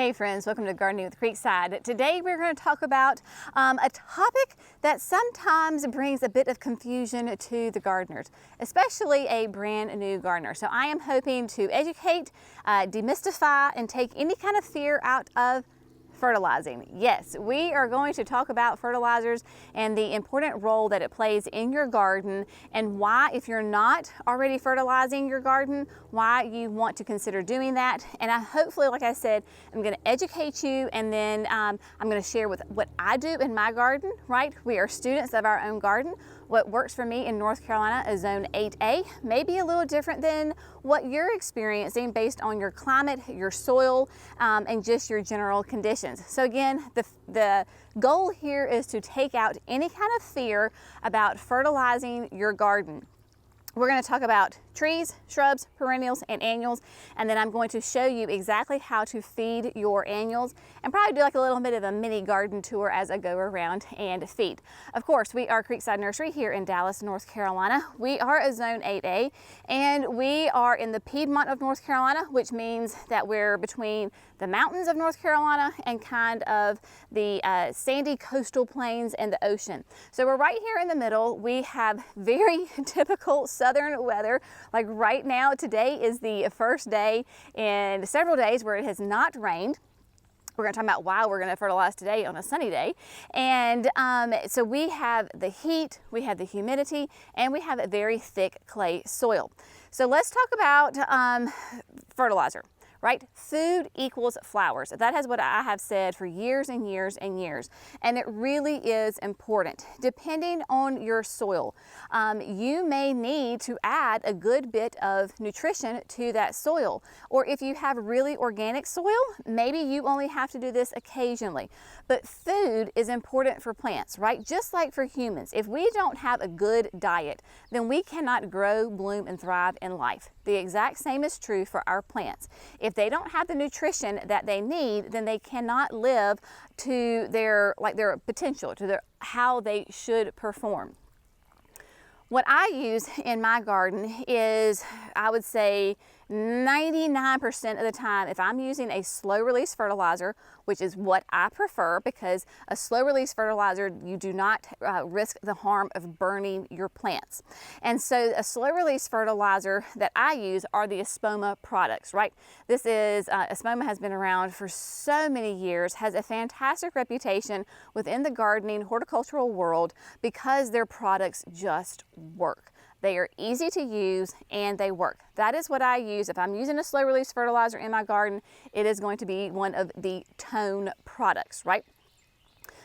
Hey friends, welcome to Gardening with Creekside. Today we're going to talk about a topic that sometimes brings a bit of confusion to the gardeners, especially a brand new gardener. So I am hoping to educate, demystify, and take any kind of fear out of fertilizing. Yes, we are going to talk about fertilizers and the important role that it plays in your garden, and why, if you're not already fertilizing your garden, why you want to consider doing that. And hopefully, like I said, I'm going to educate you, and then I'm going to share with what I do in my garden, right? We are students of our own garden. What works for me in North Carolina is Zone 8A, maybe a little different than what you're experiencing based on your climate, your soil, and just your general conditions. So again, the goal here is to take out any kind of fear about fertilizing your garden. We're going to talk about trees, shrubs, perennials, and annuals, and then I'm going to show you exactly how to feed your annuals and probably do like a little bit of a mini garden tour as I go around and feed. Of course, we are Creekside Nursery here in Dallas, North Carolina. We are a Zone 8A, and we are in the Piedmont of North Carolina, which means that we're between the mountains of North Carolina and kind of the sandy coastal plains and the ocean. So we're right here in the middle. We have very typical southern weather. Like right now, today is the first day in several days where it has not rained. We're going to talk about why we're going to fertilize today on a sunny day. And so we have the heat, we have the humidity, and we have a very thick clay soil. So let's talk about fertilizer. Right? Food equals flowers. That is what I have said for years and years and years. And it really is important. Depending on your soil, you may need to add a good bit of nutrition to that soil. Or if you have really organic soil, maybe you only have to do this occasionally. But food is important for plants, right? Just like for humans. If we don't have a good diet, then we cannot grow, bloom, and thrive in life. The exact same is true for our plants. If they don't have the nutrition that they need, then they cannot live to their potential, to how they should perform. What I use in my garden is, I would say 99% of the time, if I'm using a slow release fertilizer, which is what I prefer, because a slow release fertilizer, you do not risk the harm of burning your plants. And so a slow release fertilizer that I use are the Espoma products, right? This is, Espoma has been around for so many years, has a fantastic reputation within the gardening, horticultural world because their products just work. They are easy to use and they work. That is what I use. If I'm using a slow release fertilizer in my garden, it is going to be one of the Tone products, right?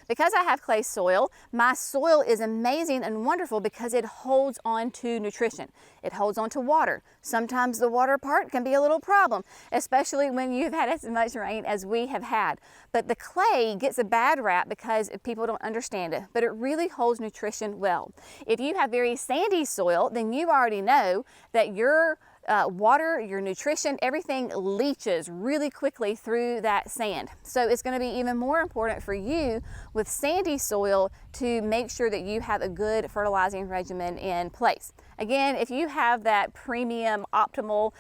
Because I have clay soil, my soil is amazing and wonderful because it holds on to nutrition. It holds on to water. Sometimes the water part can be a little problem, especially when you've had as much rain as we have had. But the clay gets a bad rap because people don't understand it, but it really holds nutrition well. If you have very sandy soil, then you already know that your water, your nutrition, everything leaches really quickly through that sand. So it's going to be even more important for you with sandy soil to make sure that you have a good fertilizing regimen in place. Again, if you have that premium optimal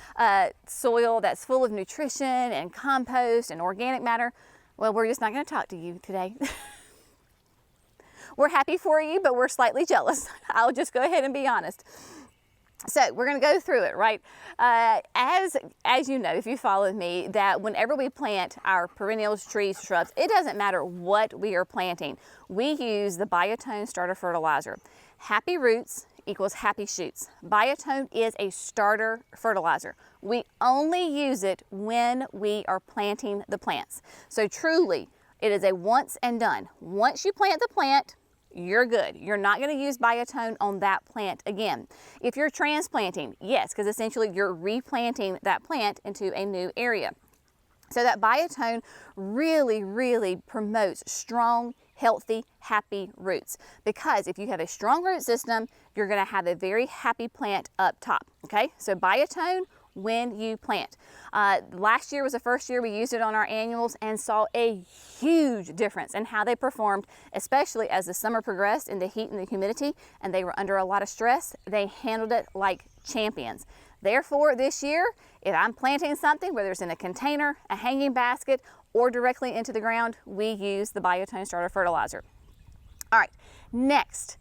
soil that's full of nutrition and compost and organic matter, well, we're just not going to talk to you today. We're happy for you, but we're slightly jealous. I'll just go ahead and be honest. So we're going to go through it, right? As you know, if you follow me, that whenever we plant our perennials, trees, shrubs, it doesn't matter what we are planting. We use the Biotone starter fertilizer. Happy roots equals happy shoots. Biotone is a starter fertilizer. We only use it when we are planting the plants. So truly, it is a once and done. Once you plant the plant, you're good. You're not going to use Biotone on that plant again. If you're transplanting, yes, because essentially you're replanting that plant into a new area. So that Biotone really, really promotes strong, healthy, happy roots. Because if you have a strong root system, you're going to have a very happy plant up top. Okay, so Biotone when you plant. Last year was the first year we used it on our annuals and saw a huge difference in how they performed, especially as the summer progressed in the heat and the humidity and they were under a lot of stress. They handled it like champions. Therefore, this year, if I'm planting something, whether it's in a container, a hanging basket, or directly into the ground, we use the Biotone Starter Fertilizer. All right, next,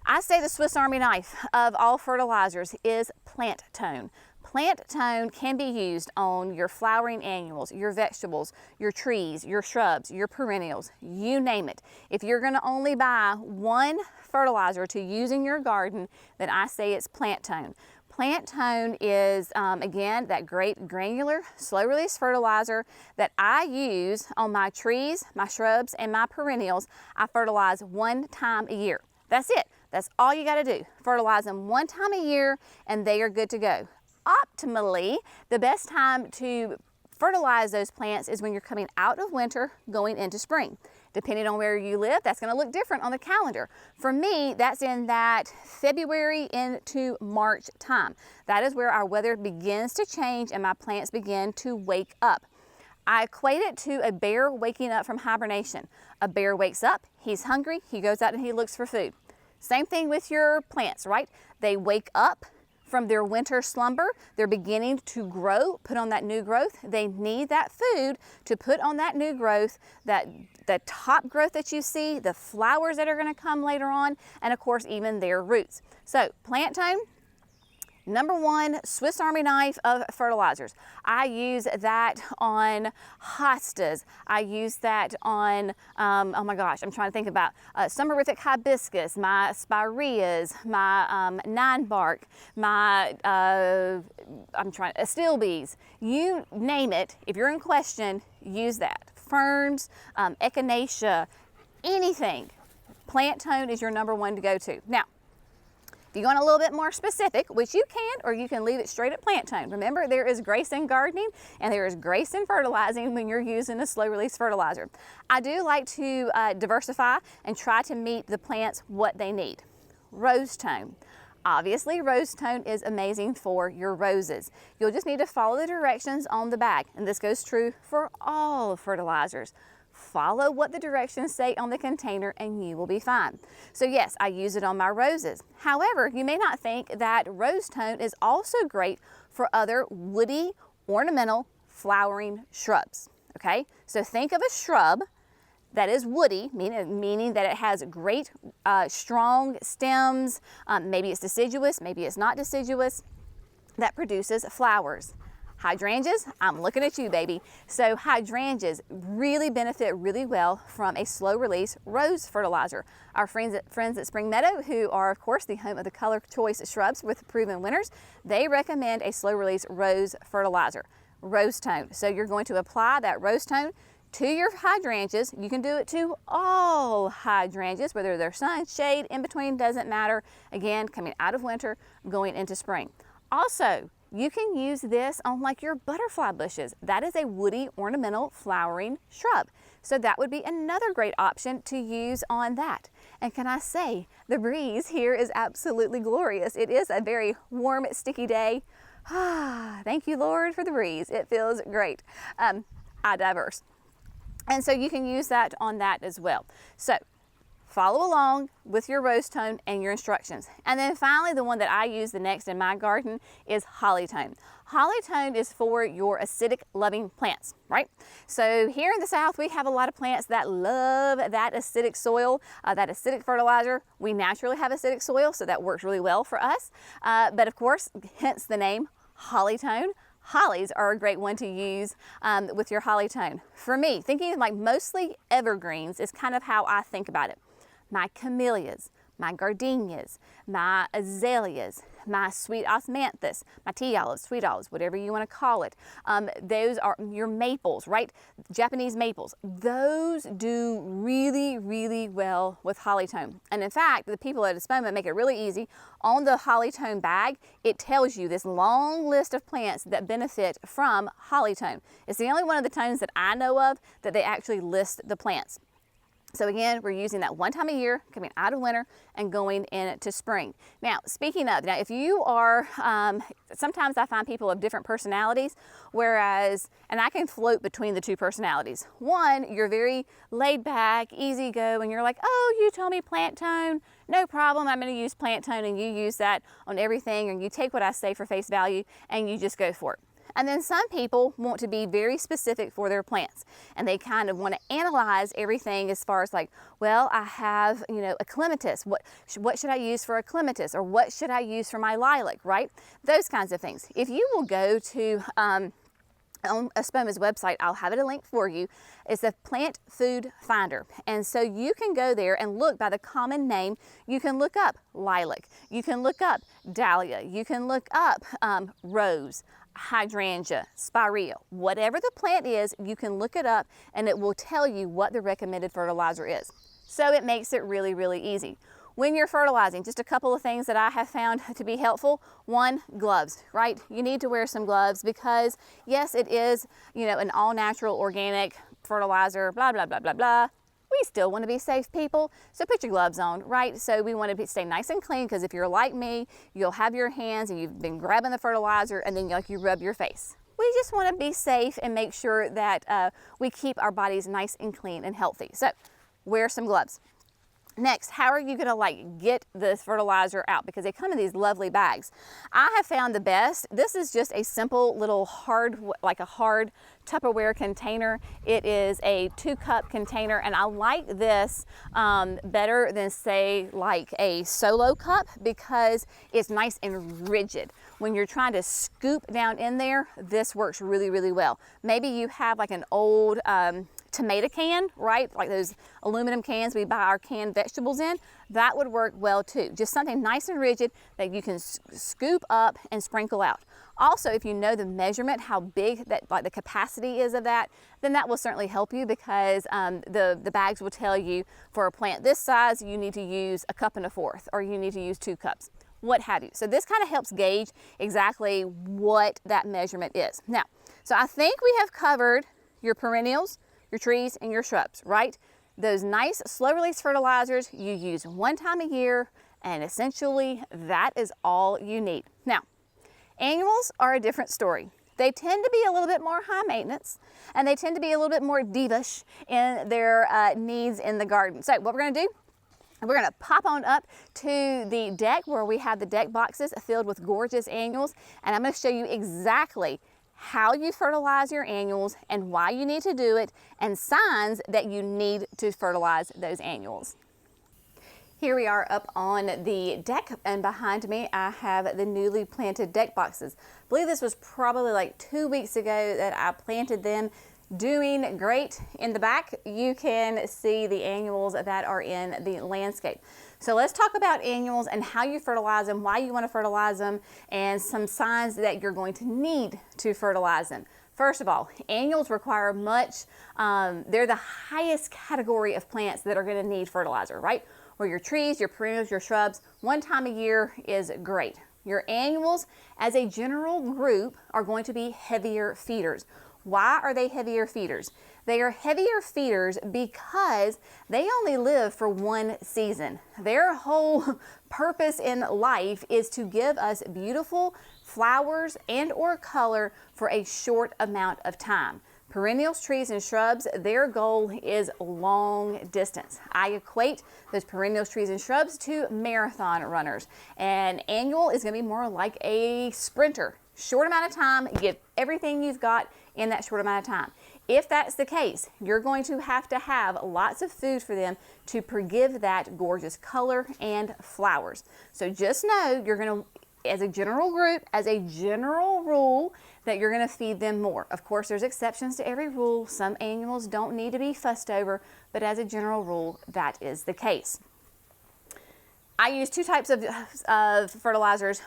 I say the Swiss Army knife of all fertilizers is Plant Tone. Plant Tone can be used on your flowering annuals, your vegetables, your trees, your shrubs, your perennials, you name it. If you're going to only buy one fertilizer to use in your garden, then I say it's Plant Tone. Plant Tone is, again, that great granular, slow-release fertilizer that I use on my trees, my shrubs, and my perennials. I fertilize one time a year. That's it. That's all you got to do. Fertilize them one time a year, and they are good to go. Optimally, the best time to fertilize those plants is when you're coming out of winter, going into spring. Depending on where you live, that's going to look different on the calendar. For me, that's in that February into March time. That is where our weather begins to change and my plants begin to wake up. I equate it to a bear waking up from hibernation. A bear wakes up, he's hungry, he goes out and he looks for food. Same thing with your plants, right? They wake up from their winter slumber, they're beginning to grow, put on that new growth. They need that food to put on that new growth, the top growth that you see, the flowers that are going to come later on, and of course even their roots. So Plant Tone, number one Swiss Army knife of fertilizers. I use that on hostas. I use that on, oh my gosh, I'm trying to think about summerific hibiscus, my spireas, my nine bark, my, astilbes. You name it, if you're in question, use that. Ferns, echinacea, anything. Plant Tone is your number one to go to. Now, if you want a little bit more specific, which you can, or you can leave it straight at Plant Tone. Remember, there is grace in gardening and there is grace in fertilizing when you're using a slow release fertilizer. I do like to diversify and try to meet the plants what they need. Rose Tone. Obviously, Rose Tone is amazing for your roses. You'll just need to follow the directions on the bag, and this goes true for all fertilizers. Follow what the directions say on the container and you will be fine. So yes, I use it on my roses. However, you may not think that Rose Tone is also great for other woody, ornamental, flowering shrubs, okay? So think of a shrub that is woody, meaning that it has great, strong stems. Maybe it's deciduous, maybe it's not deciduous, that produces flowers. Hydrangeas, I'm looking at you, baby. So hydrangeas really benefit really well from a slow release rose fertilizer. Our friends at Spring Meadow, who are of course the home of the Color Choice shrubs with proven winners, they recommend a slow release rose fertilizer, Rose Tone. So you're going to apply that Rose Tone to your hydrangeas. You can do it to all hydrangeas, whether they're sun, shade, in between, doesn't matter. Again, coming out of winter, going into spring. Also, you can use this on like your butterfly bushes. That is a woody ornamental flowering shrub. So that would be another great option to use on that. And can I say, the breeze here is absolutely glorious. It is a very warm, sticky day. Thank you, Lord, for the breeze. It feels great. I diverse. And so you can use that on that as well. So follow along with your Rose Tone and your instructions. And then finally, the one that I use the next in my garden is Holly Tone. Holly Tone is for your acidic loving plants, right? So here in the South, we have a lot of plants that love that acidic soil, that acidic fertilizer. We naturally have acidic soil, so that works really well for us. But of course, hence the name Holly Tone. Hollies are a great one to use with your Holly Tone. For me, thinking like mostly evergreens is kind of how I think about it. My camellias, my gardenias, my azaleas, my sweet osmanthus, my tea olives, sweet olives, whatever you want to call it. Those are your maples, right? Japanese maples. Those do really, really well with Holly Tone. And in fact, the people at Espoma make it really easy. On the Holly Tone bag, it tells you this long list of plants that benefit from Holly Tone. It's the only one of the tones that I know of that they actually list the plants. So again, we're using that one time a year, coming out of winter and going into spring. Now, speaking of, if you are, sometimes I find people of different personalities, whereas, and I can float between the two personalities. One, you're very laid back, easy go, and you're like, oh, you told me plant tone, no problem, I'm gonna use plant tone, and you use that on everything, and you take what I say for face value, and you just go for it. And then some people want to be very specific for their plants, and they kind of want to analyze everything as far as like, well, I have, a clematis. What should I use for a clematis? Or what should I use for my lilac, right? Those kinds of things. If you will go to on Espoma's website, I'll have it a link for you. It's a plant food finder. And so you can go there and look by the common name. You can look up lilac. You can look up dahlia. You can look up rose, hydrangea, spirea, whatever the plant is, you can look it up and it will tell you what the recommended fertilizer is. So it makes it really, really easy. When you're fertilizing, just a couple of things that I have found to be helpful. One, gloves, right? You need to wear some gloves because yes, it is, an all natural organic fertilizer, blah, blah, blah, blah, blah. We still want to be safe people, so put your gloves on, right? So we want to stay nice and clean, because if you're like me, you'll have your hands and you've been grabbing the fertilizer and then you rub your face. We just want to be safe and make sure that we keep our bodies nice and clean and healthy. So wear some gloves. Next, how are you gonna get the fertilizer out? Because they come in these lovely bags. I have found the best. This is just a simple little hard Tupperware container. It is a 2-cup container, and I like this better than say like a solo cup because it's nice and rigid. When you're trying to scoop down in there, this works really, really well. Maybe you have like an old tomato can, right? Like those aluminum cans we buy our canned vegetables in. That would work well too. Just something nice and rigid that you can scoop up and sprinkle out. Also, if you know the measurement, how big that, the capacity is of that, then that will certainly help you because the bags will tell you for a plant this size, you need to use 1 1/4 cups or you need to use 2 cups, what have you. So this kind of helps gauge exactly what that measurement is. Now, so I think we have covered your perennials, your trees, and your shrubs, right? Those nice slow release fertilizers you use one time a year, and essentially that is all you need. Now, annuals are a different story. They tend to be a little bit more high maintenance, and they tend to be a little bit more divish in their needs in the garden. So what we're gonna do, we're gonna pop on up to the deck where we have the deck boxes filled with gorgeous annuals, and I'm gonna show you exactly how you fertilize your annuals and why you need to do it, and signs that you need to fertilize those annuals. Here we are up on the deck, and behind me I have the newly planted deck boxes. I believe this was probably like 2 weeks ago that I planted them. Doing great. In the back you can see the annuals that are in the landscape. So let's talk about annuals and how you fertilize them, why you want to fertilize them, and some signs that you're going to need to fertilize them. First of all, annuals require much, they're the highest category of plants that are going to need fertilizer, right? Where your trees, your perennials, your shrubs, one time a year is great. Your annuals as a general group are going to be heavier feeders. Why are they heavier feeders? They are heavier feeders because they only live for one season. Their whole purpose in life is to give us beautiful flowers and or color for a short amount of time. Perennials, trees, and shrubs, their goal is long distance. I equate those perennials, trees, and shrubs to marathon runners. An annual is going to be more like a sprinter. Short amount of time, give everything you've got in that short amount of time. If that's the case, you're going to have lots of food for them to give that gorgeous color and flowers. So just know you're going to, as a general group, as a general rule, that you're going to feed them more. Of course, there's exceptions to every rule. Some annuals don't need to be fussed over, but as a general rule, that is the case. I use 2 types of fertilizers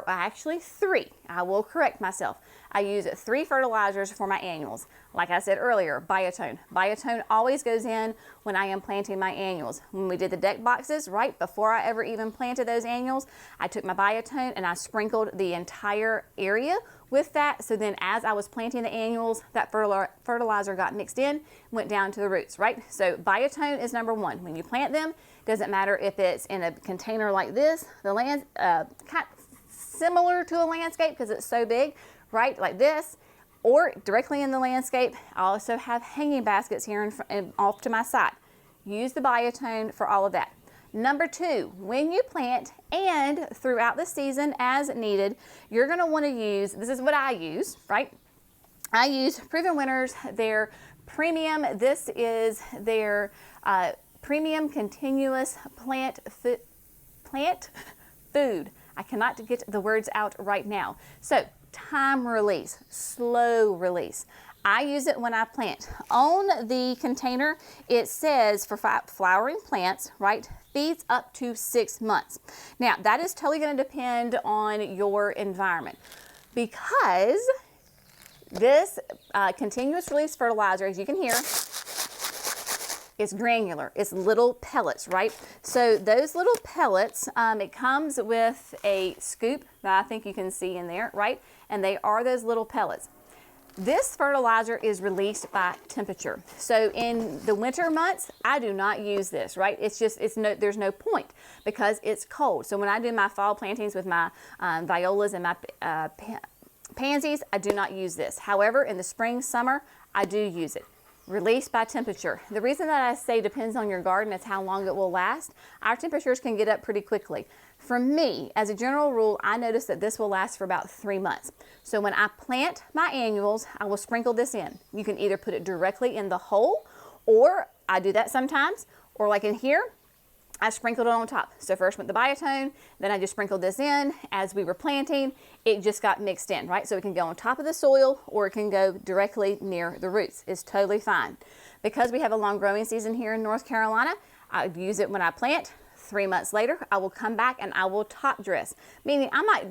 actually 3. I will correct myself. I use 3 fertilizers for my annuals. Like I said earlier, biotone. Biotone always goes in when I am planting my annuals. When we did the deck boxes, right before I ever even planted those annuals, I took my biotone and I sprinkled the entire area with that. So then as I was planting the annuals, that fertilizer got mixed in, went down to the roots, right? So biotone is number 1. When you plant them, doesn't matter if it's in a container like this, the land, kind of similar to a landscape because it's so big, right? Like this, or directly in the landscape. I also have hanging baskets here and off to my side. Use the biotone for all of that. Number 2, when you plant and throughout the season as needed, you're going to want to use, this is what I use, right? I use Proven Winners, their premium. This is their premium continuous plant food. I cannot get the words out right now. So time release, slow release. I use it when I plant. On the container, it says for flowering plants, right, feeds up to 6 months. Now, that is totally going to depend on your environment, because this continuous release fertilizer, as you can hear, it's granular. It's little pellets, right? So those little pellets, it comes with a scoop that I think you can see in there, right? And they are those little pellets. This fertilizer is released by temperature. So in the winter months, I do not use this, right? There's no point because it's cold. So when I do my fall plantings with my violas and my pansies, I do not use this. However, in the spring, summer, I do use it. Released by temperature. The reason that I say depends on your garden is how long it will last. Our temperatures can get up pretty quickly. For me, as a general rule, I notice that this will last for about 3 months. So when I plant my annuals, I will sprinkle this in. You can either put it directly in the hole, or I do that sometimes, or like in here, I sprinkled it on top. So first went the biotone, then I just sprinkled this in. As we were planting, it just got mixed in, right? So it can go on top of the soil or it can go directly near the roots. It's totally fine. Because we have a long growing season here in North Carolina, I use it when I plant. 3 months later, I will come back and I will top dress. Meaning I might,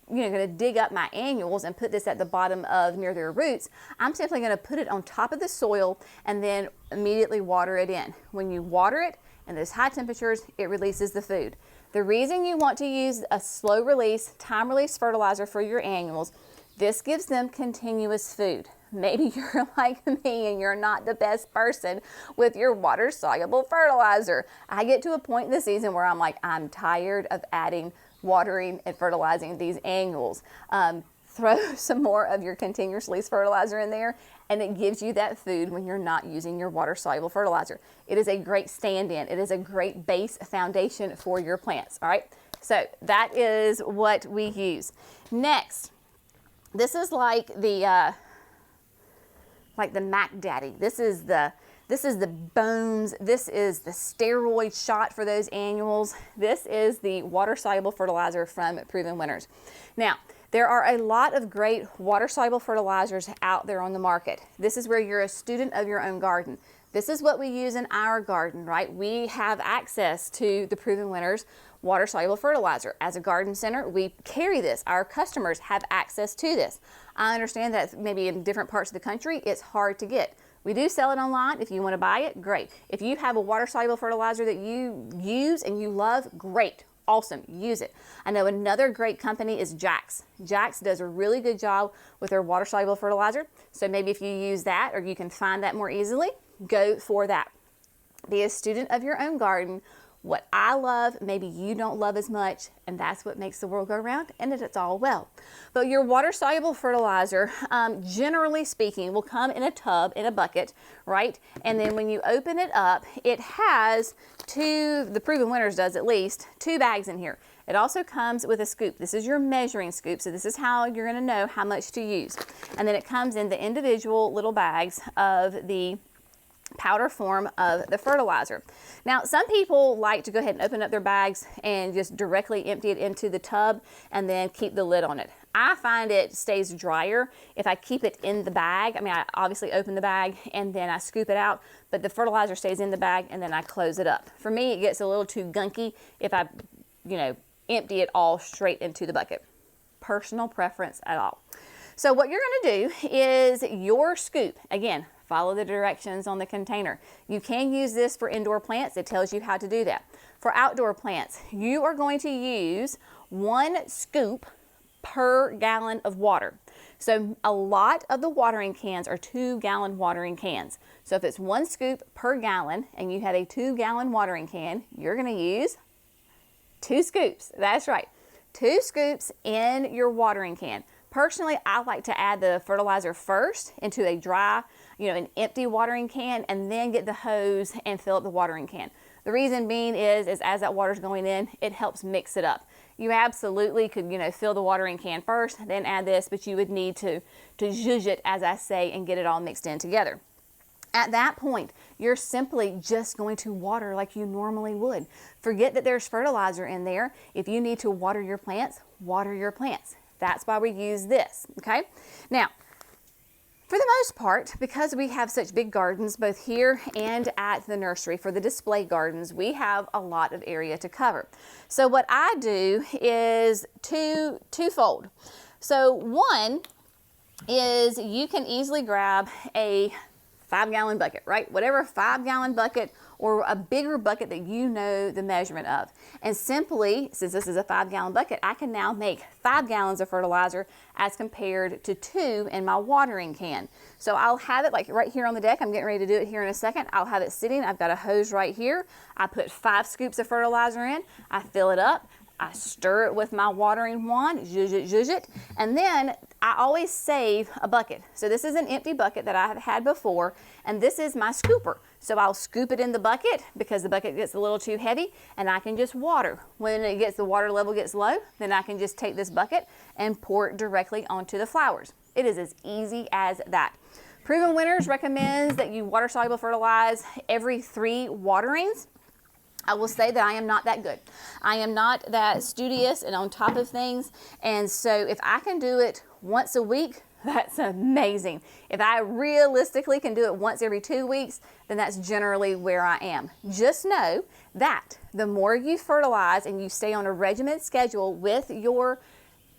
gonna dig up my annuals and put this at the bottom of near their roots. I'm simply gonna put it on top of the soil and then immediately water it in. When you water it, and those high temperatures, it releases the food. The reason you want to use a slow release, time release fertilizer for your annuals, this gives them continuous food. Maybe you're like me and you're not the best person with your water soluble fertilizer. I get to a point in the season where I'm like, I'm tired of adding, watering, and fertilizing these annuals. Throw some more of your continuous release fertilizer in there, and it gives you that food when you're not using your water soluble fertilizer. It is a great stand-in. It is a great base foundation for your plants. All right, so that is what we use. Next, this is like the Mac Daddy. This is the bones. This is the steroid shot for those annuals. This is the water soluble fertilizer from Proven Winners. Now, there are a lot of great water-soluble fertilizers out there on the market. This is where you're a student of your own garden. This is what we use in our garden, right? We have access to the Proven Winners water-soluble fertilizer. As a garden center, we carry this. Our customers have access to this. I understand that maybe in different parts of the country, it's hard to get. We do sell it online. If you want to buy it, great. If you have a water-soluble fertilizer that you use and you love, great. Awesome, use it. I know another great company is Jax. Jax does a really good job with their water soluble fertilizer. So maybe if you use that, or you can find that more easily, go for that. Be a student of your own garden. What I love, maybe you don't love as much, and that's what makes the world go round, and it's all well. But your water-soluble fertilizer, generally speaking, will come in a tub, in a bucket, right? And then when you open it up, it has the Proven Winners does at least, 2 bags in here. It also comes with a scoop. This is your measuring scoop, so this is how you're gonna know how much to use. And then it comes in the individual little bags of the powder form of the fertilizer. Now, some people like to go ahead and open up their bags and just directly empty it into the tub and then keep the lid on it. I find it stays drier if I keep it in the bag. I mean, I obviously open the bag and then I scoop it out, but the fertilizer stays in the bag and then I close it up. For me, it gets a little too gunky if I, empty it all straight into the bucket. personal preference at all. So what you're going to do is your scoop, again, follow the directions on the container. You can use this for indoor plants. It tells you how to do that. For outdoor plants, you are going to use 1 scoop per gallon of water. So a lot of the watering cans are 2-gallon watering cans. So if it's 1 scoop per gallon and you have a 2-gallon watering can, you're going to use 2 scoops. That's right. 2 scoops in your watering can. Personally, I like to add the fertilizer first into a dry, an empty watering can, and then get the hose and fill up the watering can. The reason being is as that water's going in, it helps mix it up. You absolutely could, fill the watering can first, then add this, but you would need to zhuzh it, as I say, and get it all mixed in together. At that point, you're simply just going to water like you normally would. Forget that there's fertilizer in there. If you need to water your plants, water your plants. That's why we use this, okay? Now, for the most part, because we have such big gardens, both here and at the nursery, for the display gardens, we have a lot of area to cover. So what I do is twofold. So one is you can easily grab a 5-gallon bucket, right? Whatever 5-gallon bucket or a bigger bucket that you know the measurement of. And simply, since this is a 5-gallon bucket, I can now make 5 gallons of fertilizer as compared to 2 in my watering can. So I'll have it like right here on the deck. I'm getting ready to do it here in a second. I'll have it sitting. I've got a hose right here. I put 5 scoops of fertilizer in. I fill it up. I stir it with my watering wand, zhuzh it, and then I always save a bucket. So this is an empty bucket that I have had before, and this is my scooper. So I'll scoop it in the bucket because the bucket gets a little too heavy, and I can just water. When the water level gets low, then I can just take this bucket and pour it directly onto the flowers. It is as easy as that. Proven Winners recommends that you water soluble fertilize every 3 waterings. I will say that I am not that good. I am not that studious and on top of things. And so if I can do it once a week, that's amazing. If I realistically can do it once every 2 weeks, then that's generally where I am. Just know that the more you fertilize and you stay on a regimented schedule with your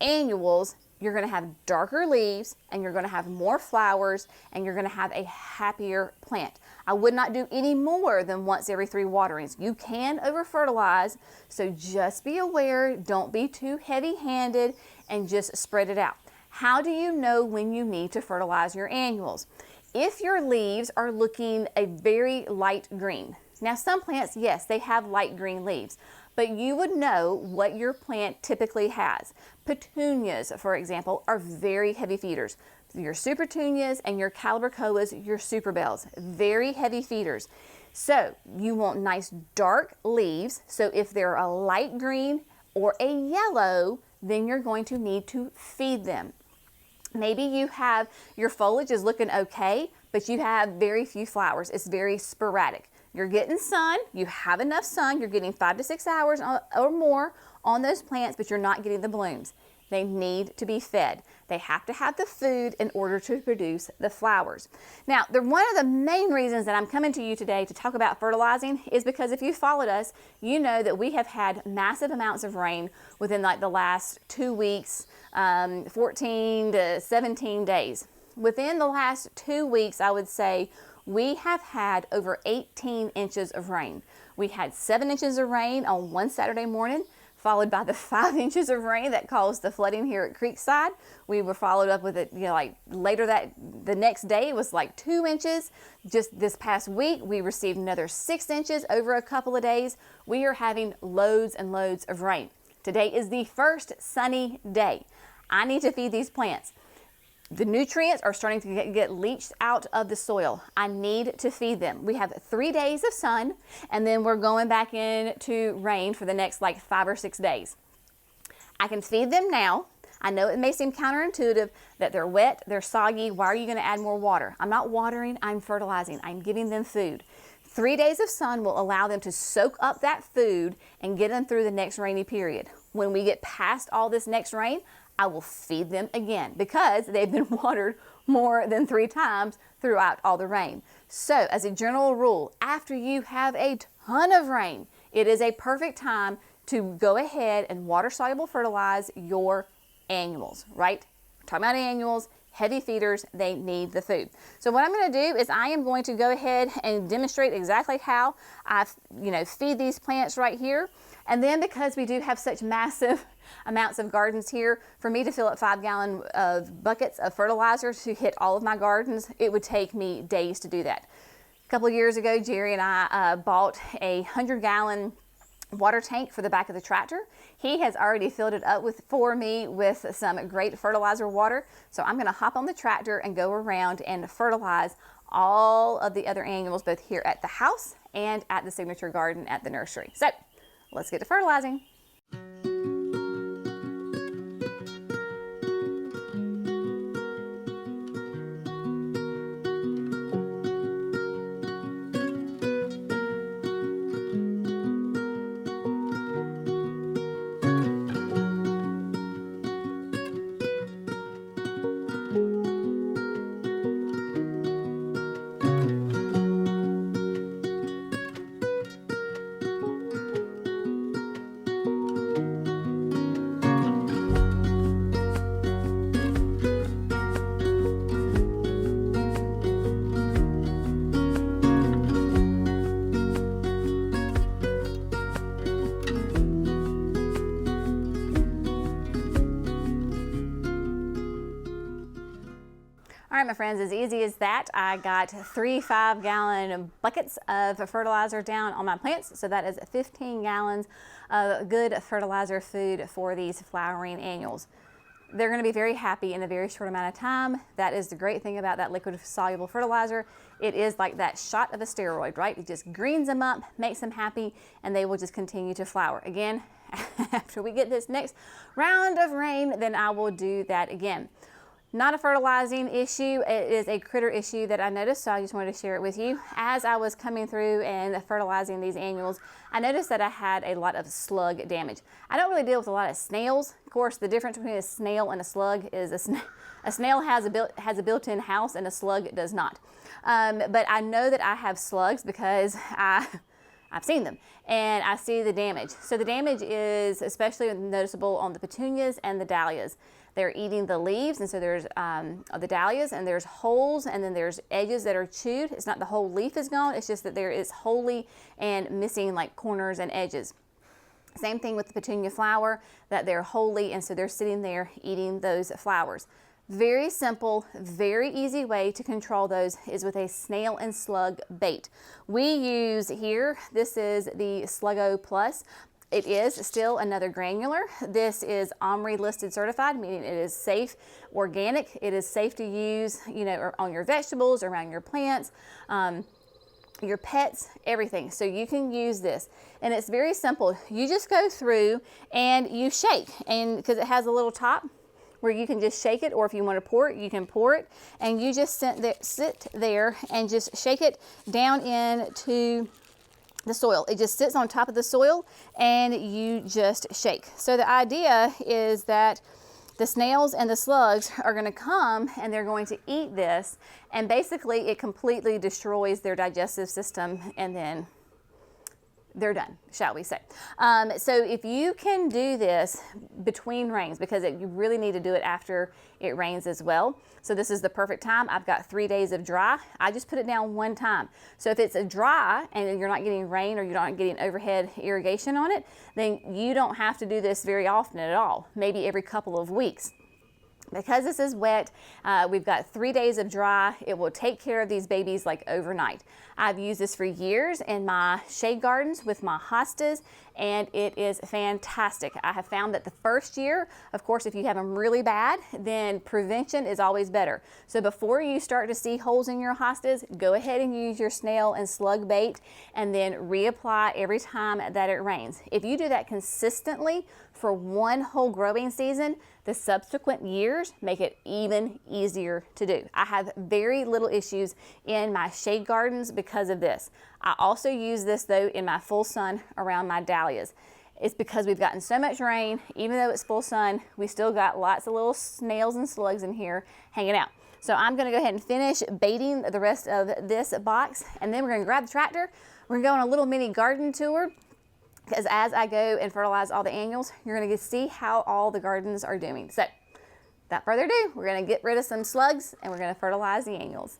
annuals, you're going to have darker leaves and you're going to have more flowers and you're going to have a happier plant. I would not do any more than once every 3 waterings. You can over fertilize, so just be aware, don't be too heavy-handed and just spread it out. How do you know when you need to fertilize your annuals? If your leaves are looking a very light green. Now some plants, yes, they have light green leaves, but you would know what your plant typically has. Petunias, for example, are very heavy feeders. Your super petunias and your calibrachoas, your super bells, very heavy feeders. So you want nice dark leaves. So if they're a light green or a yellow, then you're going to need to feed them. Maybe you have your foliage is looking okay, but you have very few flowers. It's very sporadic. You're getting sun, you have enough sun, you're getting 5 to 6 hours or more on those plants, but you're not getting the blooms. They need to be fed. They have to have the food in order to produce the flowers. Now, one of the main reasons that I'm coming to you today to talk about fertilizing is because if you followed us, you know that we have had massive amounts of rain within like the last 2 weeks, 14 to 17 days. Within the last 2 weeks, I would say we have had over 18 inches of rain. We had 7 inches of rain on one Saturday morning, followed by the 5 inches of rain that caused the flooding here at Creekside. We were followed up with it, like later the next day it was like 2 inches. Just this past week, we received another 6 inches over a couple of days. We are having loads and loads of rain. Today is the first sunny day. I need to feed these plants. The nutrients are starting to get leached out of the soil. I need to feed them. We have 3 days of sun, and then we're going back into rain for the next like 5 or 6 days. I can feed them now. I know it may seem counterintuitive that they're wet, they're soggy. Why are you going to add more water? I'm not watering, I'm fertilizing. I'm giving them food. 3 days of sun will allow them to soak up that food and get them through the next rainy period. When we get past all this next rain, I will feed them again because they've been watered more than 3 times throughout all the rain. So as a general rule, after you have a ton of rain, it is a perfect time to go ahead and water soluble fertilize your annuals, right? We're talking about annuals, heavy feeders, they need the food. So what I'm going to do is I am going to go ahead and demonstrate exactly how I, feed these plants right here. And then because we do have such massive amounts of gardens here, for me to fill up 5-gallon buckets of fertilizer to hit all of my gardens, it would take me days to do that. A couple of years ago, Jerry and I bought a 100-gallon water tank for the back of the tractor. He has already filled it up for me with some great fertilizer water. So I'm going to hop on the tractor and go around and fertilize all of the other annuals, both here at the house and at the signature garden at the nursery. So let's get to fertilizing. All right, my friends, as easy as that, I got 3 5-gallon buckets of fertilizer down on my plants. So that is 15 gallons of good fertilizer food for these flowering annuals. They're going to be very happy in a very short amount of time. That is the great thing about that liquid soluble fertilizer. It is like that shot of a steroid, right? It just greens them up, makes them happy, and they will just continue to flower. Again, after we get this next round of rain, then I will do that again. Not a fertilizing issue, it is a critter issue that I noticed, so I just wanted to share it with you. As I was coming through and fertilizing these annuals, I noticed that I had a lot of slug damage. I don't really deal with a lot of snails. Of course, the difference between a snail and a slug is a snail has a built-in house and a slug does not. But I know that I have slugs because I've seen them and I see the damage. So the damage is especially noticeable on the petunias and the dahlias. They're eating the leaves, and so there's the dahlias, and there's holes, and then there's edges that are chewed. It's not the whole leaf is gone, it's just that there is wholly and missing like corners and edges. Same thing with the petunia flower, that they're wholly, and so they're sitting there eating those flowers. Very simple, very easy way to control those is with a snail and slug bait. We use here, this is the Sluggo Plus. It is still another granular. This is OMRI listed certified, meaning it is safe, organic. It is safe to use, on your vegetables, around your plants, your pets, everything. So you can use this. And it's very simple. You just go through and you shake, and because it has a little top where you can just shake it, or if you want to pour it, you can pour it. And you just sit there and just shake it down into the soil. It just sits on top of the soil and you just shake. So the idea is that the snails and the slugs are going to come and they're going to eat this, and basically it completely destroys their digestive system, and then they're done, shall we say. So if you can do this between rains, because you really need to do it after it rains as well. So this is the perfect time. I've got 3 days of dry. I just put it down one time. So if it's a dry and you're not getting rain or you're not getting overhead irrigation on it, then you don't have to do this very often at all, maybe every couple of weeks. Because this is wet, we've got 3 days of dry. It will take care of these babies like overnight. I've used this for years in my shade gardens with my hostas, and it is fantastic. I have found that the first year, of course, if you have them really bad, then prevention is always better. So before you start to see holes in your hostas, go ahead and use your snail and slug bait and then reapply every time that it rains. If you do that consistently for one whole growing season, the subsequent years make it even easier to do. I have very little issues in my shade gardens because of this. I also use this though in my full sun around my dahlias. It's because we've gotten so much rain, even though it's full sun, we still got lots of little snails and slugs in here hanging out. So I'm gonna go ahead and finish baiting the rest of this box, and then we're gonna grab the tractor. We're gonna go on a little mini garden tour because as I go and fertilize all the annuals, you're gonna see how all the gardens are doing. So without further ado, we're gonna get rid of some slugs and we're gonna fertilize the annuals.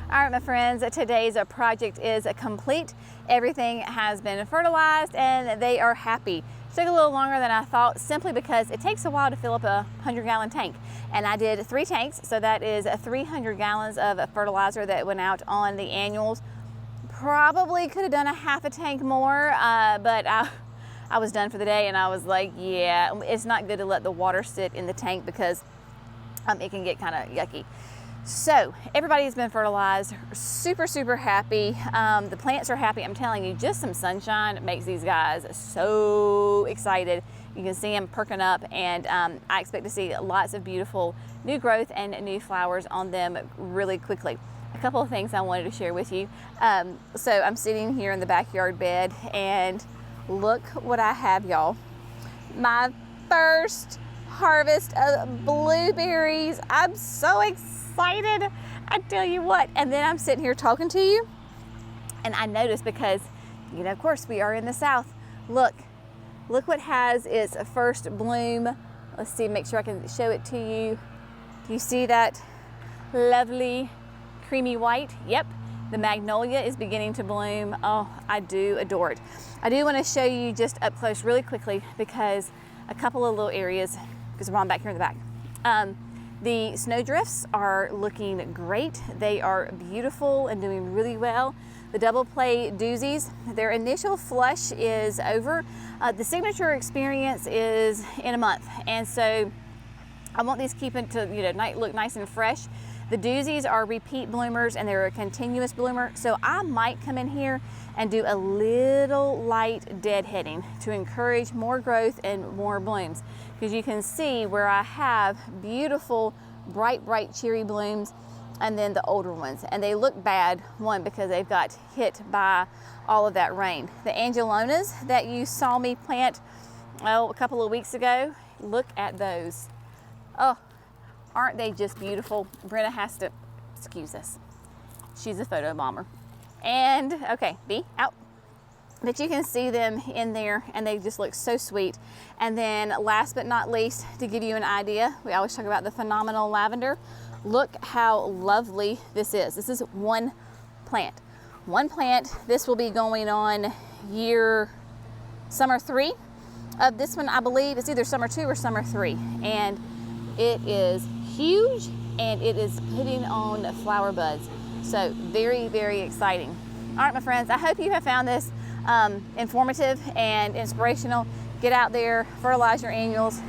All right, my friends, today's project is complete. Everything has been fertilized and they are happy. It took a little longer than I thought simply because it takes a while to fill up a 100-gallon tank. And I did 3 tanks, so that is 300 gallons of fertilizer that went out on the annuals. Probably could have done a half a tank more, but I was done for the day and I was like, yeah, it's not good to let the water sit in the tank because it can get kind of yucky. So everybody's been fertilized, super, super happy. The plants are happy. I'm telling you, just some sunshine makes these guys so excited. You can see them perking up, and I expect to see lots of beautiful new growth and new flowers on them really quickly. A couple of things I wanted to share with you. So I'm sitting here in the backyard bed and look what I have, y'all. My first harvest of blueberries. I'm so excited. I tell you what. And then I'm sitting here talking to you and I noticed, because you know, of course we are in the South, look what has its first bloom. Let's see, make sure I can show it to you. Do you see that lovely creamy white? Yep, the magnolia is beginning to bloom. Oh, I do adore it. I do want to show you just up close really quickly, because a couple of little areas, because we're on back here in the back. The snowdrifts are looking great. They are beautiful and doing really well. The double play doozies, their initial flush is over. The signature experience is in a month. And so I want these keeping to, you know, look nice and fresh. The doozies are repeat bloomers and they're a continuous bloomer. So I might come in here and do a little light deadheading to encourage more growth and more blooms. Because you can see where I have beautiful, bright cherry blooms, and then the older ones. And they look bad, one, because they've got hit by all of that rain. The angelonas that you saw me plant, a couple of weeks ago, look at those. Oh, aren't they just beautiful? Brenna has to excuse us. She's a photo bomber. And, okay, B, out. But you can see them in there and they just look so sweet. And then last but not least, to give you an idea, we always talk about the phenomenal lavender. Look how lovely this is. This is one plant. One plant. This will be going on summer 3 of this one, I believe. It's either summer 2 or summer 3. And it is huge and it is putting on flower buds. So very, very exciting. All right, my friends, I hope you have found this informative and inspirational. Get out there, fertilize your annuals.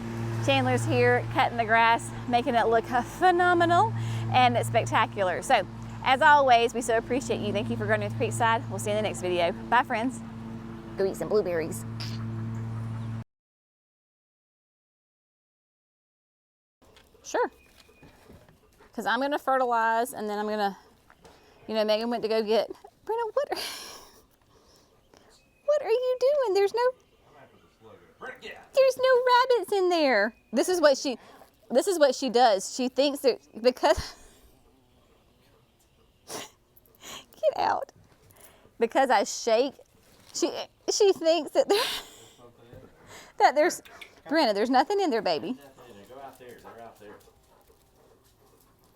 Chandler's here cutting the grass, making it look phenomenal and spectacular. So as always, we so appreciate you. Thank you for gardening with Creekside. We'll see you in the next video. Bye, friends. Go eat some blueberries. Sure. Because I'm going to fertilize and then I'm going to, you know, Megan went to go get, Brenna, what are you doing? There's no rabbits in there. This is what this is what she does. She thinks that because, get out. Because I shake, she thinks that there's, Brenda, there's nothing in there, baby. Go out there. They're out there.